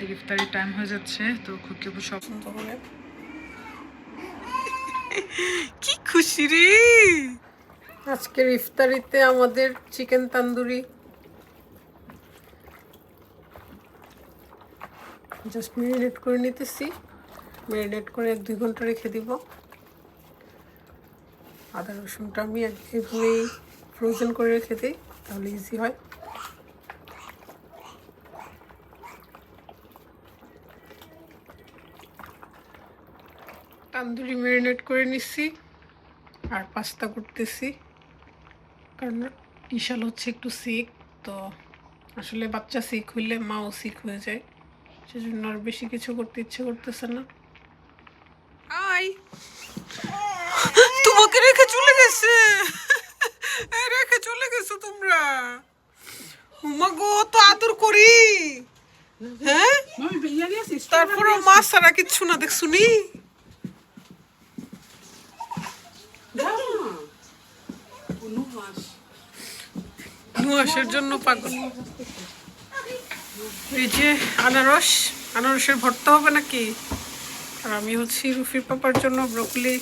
আমাদের ইফতারির টাইম হয়ে যাচ্ছে, তো খুকিবু সব পছন্দ করে। কি খুশি রে! আজকের ইফতারিতে আমাদের চিকেন তান্দুরি। জাস্ট ম্যারিনেট করে নিতেছি, ম্যারিনেট করে 1-2 ঘন্টা রেখে দিব। আদা রসুনটা আমি এভাবেই ফ্রোজেন করে রেখে দিই, তাহলে ইজি হয়। তান্দুরি ম্যারিনেট করে নিচ্ছি আর পাস্তা করতেছি, কারণ ইশাল হচ্ছে একটু সিক, তো আসলে বাচ্চা সিক হইলে মাও সিক হয়ে যায়, সেজন্য আর বেশি কিছু করতে ইচ্ছে করতেছে না। আই তোমাকে রেখে চলে গেছে, রেখে চলে গেছো তোমরা। উমাগো তো আদর করি, হ্যাঁ তারপরে মাছ ছাড়া কিচ্ছু না দেখছো নি। নুহাসের জন্য পাগল। এই যে আনারসের ভর্তা হবে নাকি। আর আমি হচ্ছে রুফির পাপার জন্য ব্রকলি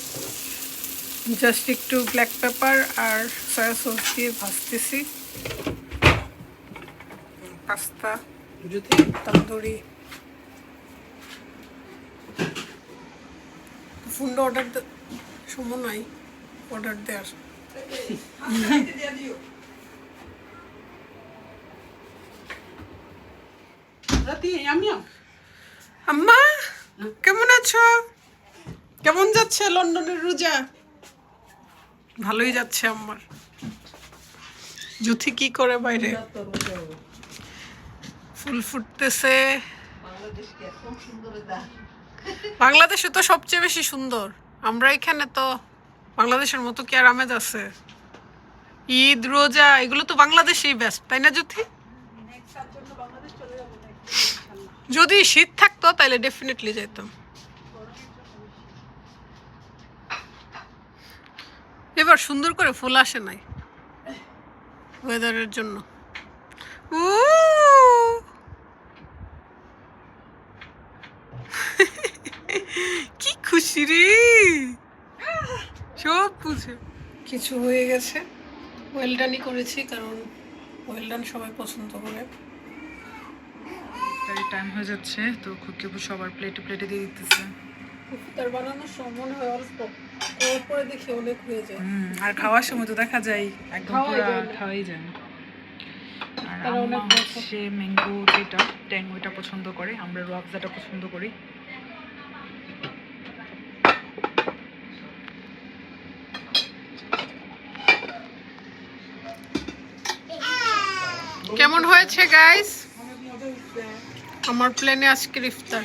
জাস্ট একটু ব্ল্যাক পেপার আর সয়া সস দিয়ে ভাজতেছি। পাস্তা তন্দুরি ফুন্ড অর্ডার সময় নাই অর্ডার দেওয়ার। আম্মা কেমন আছো? কেমন যাচ্ছে লন্ডনের রোজা? ভালোই যাচ্ছে আমার। জুথি কি করে বাইরে? ফুল ফুটতেছে। বাংলাদেশে তো সবচেয়ে বেশি সুন্দর, আমরা এখানে তো বাংলাদেশের মতো কি আর আমেজ আছে? ঈদ রোজা এগুলো তো বাংলাদেশেই বেস্ট, তাই না জুথি? যদি শীত থাকতো তাহলে ডেফিনেটলি যেতাম। এবার সুন্দর করে ফুল আসে নাই ওয়েদারের জন্য। কি খুশি রে, সব বুঝে কিছু হয়ে গেছে। ওয়েলডানই করেছি, কারণ ওয়েলডান সবাই পছন্দ করে। টাইম হয়ে যাচ্ছে, তো খুকিবু সবার প্লেটে প্লেটে দিয়ে দিতেছে। তার বানানোর সময় মনে হয় অল্প, পরে দেখি অনেক হয়ে যায়। আর খাওয়ার সময় তো দেখা যায় একদম পুরো খাওয়াই যায় না। আর আম্মা হচ্ছে ম্যাঙ্গো যেটা ট্যাং ওইটা পছন্দ করে, আমরা রোয়াবজাটা পছন্দ করি। কেমন হয়েছে গাইস আমার প্লেনে আজকের ইফতার?